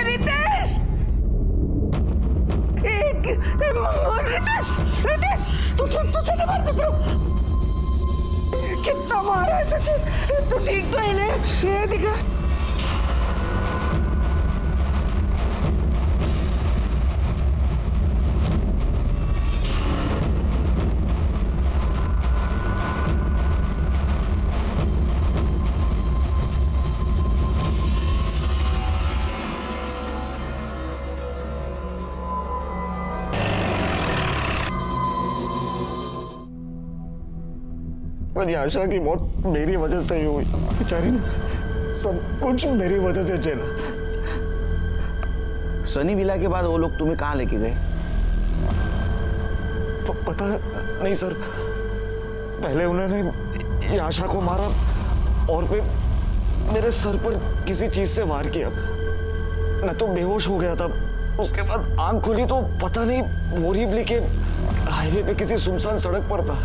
रितेश, तुझे नहीं मारते ब्रो। कितना मारा है तुझे? तू ठीक तो है ना? ये दिख रहा। आशा की मौत मेरी वजह से ही हुई। बेचारी ने सब कुछ मेरी वजह से झेला। सनी विला के बाद वो लोग तुम्हें कहाँ लेके गए? पता नहीं सर। पहले उन्होंने आशा को मारा और फिर मेरे सर पर किसी चीज से वार किया। मैं तो बेहोश हो गया था। उसके बाद आंख खुली तो पता नहीं बोरीवली के हाईवे पे किसी सुनसान सड़क पर था।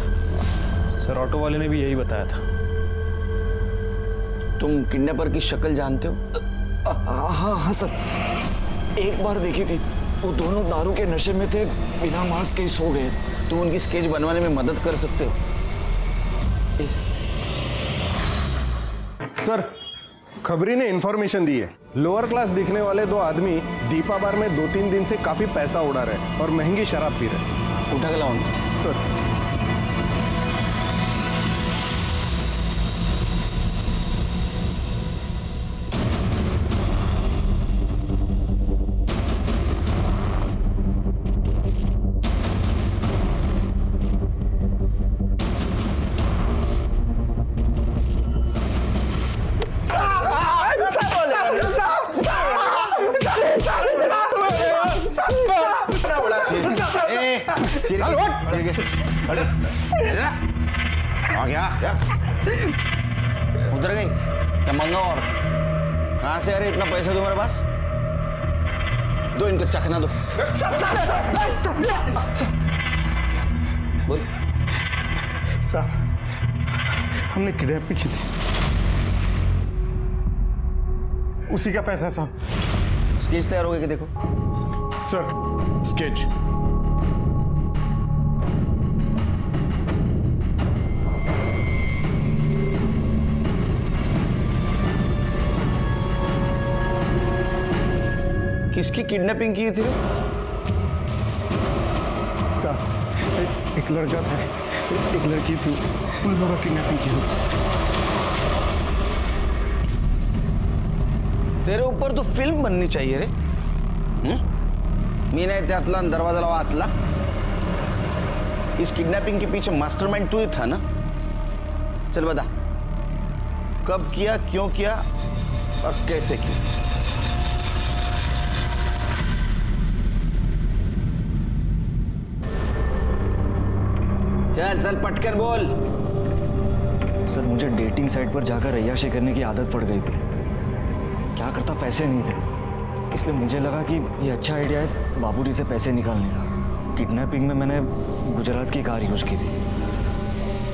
सर, ऑटो वाले ने भी यही बताया था। तुम किडनैपर की शक्ल जानते हो? हाँ सर, एक बार देखी थी। वो दोनों दारू के नशे में थे, बिना मास्क के सो गए। तुम उनकी स्केच बनवाने में मदद कर सकते हो? सर, खबरी ने इंफॉर्मेशन दी है। लोअर क्लास दिखने वाले दो आदमी दीपा बार में 2-3 दिन से काफी पैसा उड़ा रहे और महंगी शराब पी रहे। उठा के लाओ सर। चल उठ आ गया उधर गई क्या मंगाओ और कहाँ से अरे इतना पैसा तुम्हारे पास दो इनको चखना दो बोल साहब हमने किडनैप की थी उसी का पैसा है साहब स्केच तैयार हो गया कि देखो सर स्केच किसकी किडनैपिंग की थी साहब एक लड़का था एक लड़की थी उन लोगों की किडनैपिंग की थी तेरे ऊपर तो फिल्म बननी चाहिए रे मी नाही त्यातला दरवाजा लावा आतला इस किडनैपिंग के पीछे मास्टरमाइंड तू ही था ना चल बता कब किया क्यों किया और कैसे किया चल चल पटकन बोल सर मुझे डेटिंग साइट पर जाकर अय्याशी करने की आदत पड़ गई थी क्या करता पैसे नहीं थे इसलिए मुझे लगा कि ये अच्छा आइडिया है बाबूजी से पैसे निकालने का किडनैपिंग में मैंने गुजरात की कार यूज़ की थी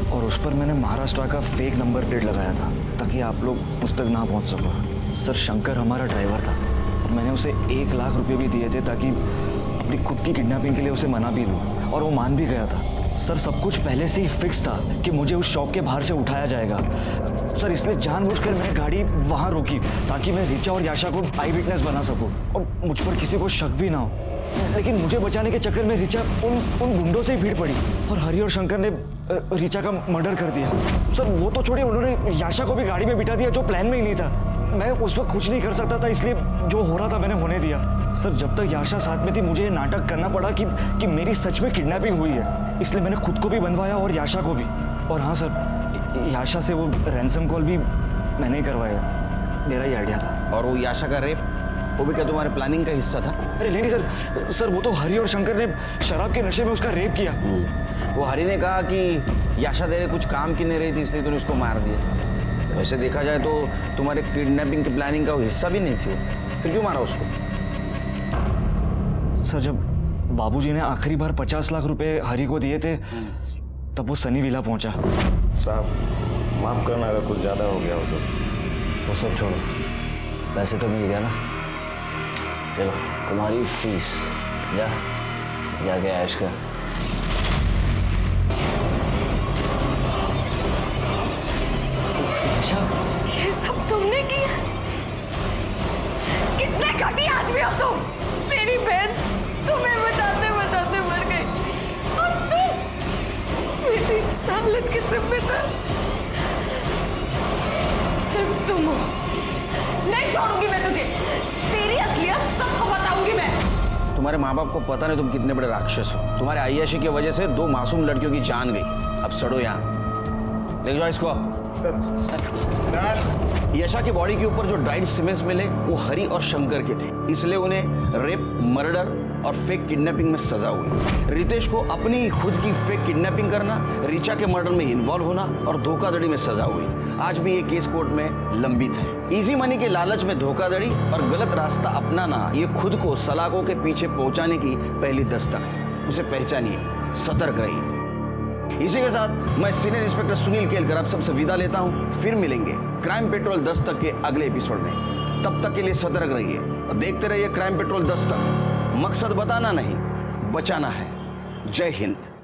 और उस पर मैंने महाराष्ट्र का फेक नंबर प्लेट लगाया था ताकि आप लोग उस तक ना पहुंच सको सर शंकर हमारा ड्राइवर था और मैंने उसे 1 लाख रुपए भी दिए थे ताकि अपनी खुद की किडनैपिंग के लिए उसे मना भी दूँ और वो मान भी गया था सर सब कुछ पहले से ही फिक्स था कि मुझे उस शॉप के बाहर से उठाया जाएगा सर इसलिए जानबूझकर मैंने गाड़ी वहाँ रोकी ताकि मैं रिचा और याशा को आई विटनेस बना सकूं और मुझ पर किसी को शक भी ना हो लेकिन मुझे बचाने के चक्कर में रिचा उन गुंडों से ही भीड़ पड़ी और हरि और शंकर ने रिचा का मर्डर कर दिया सर वो तो छोड़िए उन्होंने याशा को भी गाड़ी में बिठा दिया जो प्लान में ही नहीं था मैं उस वक्त कुछ नहीं कर सकता था इसलिए जो हो रहा था मैंने होने दिया सर जब तक याशा साथ में थी मुझे ये नाटक करना पड़ा कि मेरी सच में किडनैपिंग हुई है इसलिए मैंने खुद को भी बनवाया और याशा को भी और हाँ सर याशा से वो रैंसम कॉल भी मैंने ही करवाया था मेरा ही आइडिया था और वो याशा का रेप वो भी क्या तुम्हारे प्लानिंग का हिस्सा था अरे नहीं सर वो तो हरि और शंकर ने शराब के नशे में उसका रेप किया वो हरि ने कहा कि याशा तेरे कुछ काम की नहीं रही थी इसलिए तूने उसको मार दिया वैसे देखा जाए तो तुम्हारे किडनैपिंग की प्लानिंग का वो हिस्सा भी नहीं थी वो फिर क्यों मारा उसको सर जब बाबूजी ने आखिरी बार 50 लाख रुपए हरि को दिए थे तब वो सनी विला पहुंचा साहब माफ करना अगर कुछ ज़्यादा हो गया हो तो वो सब छोड़ो पैसे तो मिल गया ना चलो तुम्हारी फीस जाके ऐश कर ये सब तुमने किया कितने घटिया आदमी हो तुम मेरी बहन तुम्हें बचाते बचाते मर गई और तुम मेरी इंसानियत के जिम्मेदार सिर्फ तुम हो नहीं छोड़ूंगी मैं तुझे तेरी असलियत सबको बताऊंगी मैं तुम्हारे माँ बाप को पता नहीं तुम कितने बड़े राक्षस हो तुम्हारे अय्याशी की वजह से 2 मासूम लड़कियों की जान गई अब सड़ो यहाँ ले जाओ इसको यशा की बॉडी के ऊपर जो ड्राइड सीमेंट्स मिले वो हरि और शंकर के थे इसलिए उन्हें रेप मर्डर और फेक किडनैपिंग में सजा हुई रितेश को अपनी ही खुद की फेक किडनैपिंग करना रिचा के मर्डर में इन्वॉल्व होना और धोखाधड़ी में सजा हुई आज भी ये केस कोर्ट में लंबित है इजी मनी के लालच में धोखाधड़ी और गलत रास्ता अपनाना ये खुद को सलाखों के पीछे पहुंचाने की पहली दस्तक है उसे पहचानिए सतर्क रहिए इसी के साथ मैं सीनियर इंस्पेक्टर सुनील केलकर आप सबसे विदा लेता हूं फिर मिलेंगे क्राइम पेट्रोल दस्तक के अगले एपिसोड में तब तक के लिए सतर्क रहिए और देखते रहिए क्राइम पेट्रोल दस्तक मकसद बताना नहीं बचाना है जय हिंद।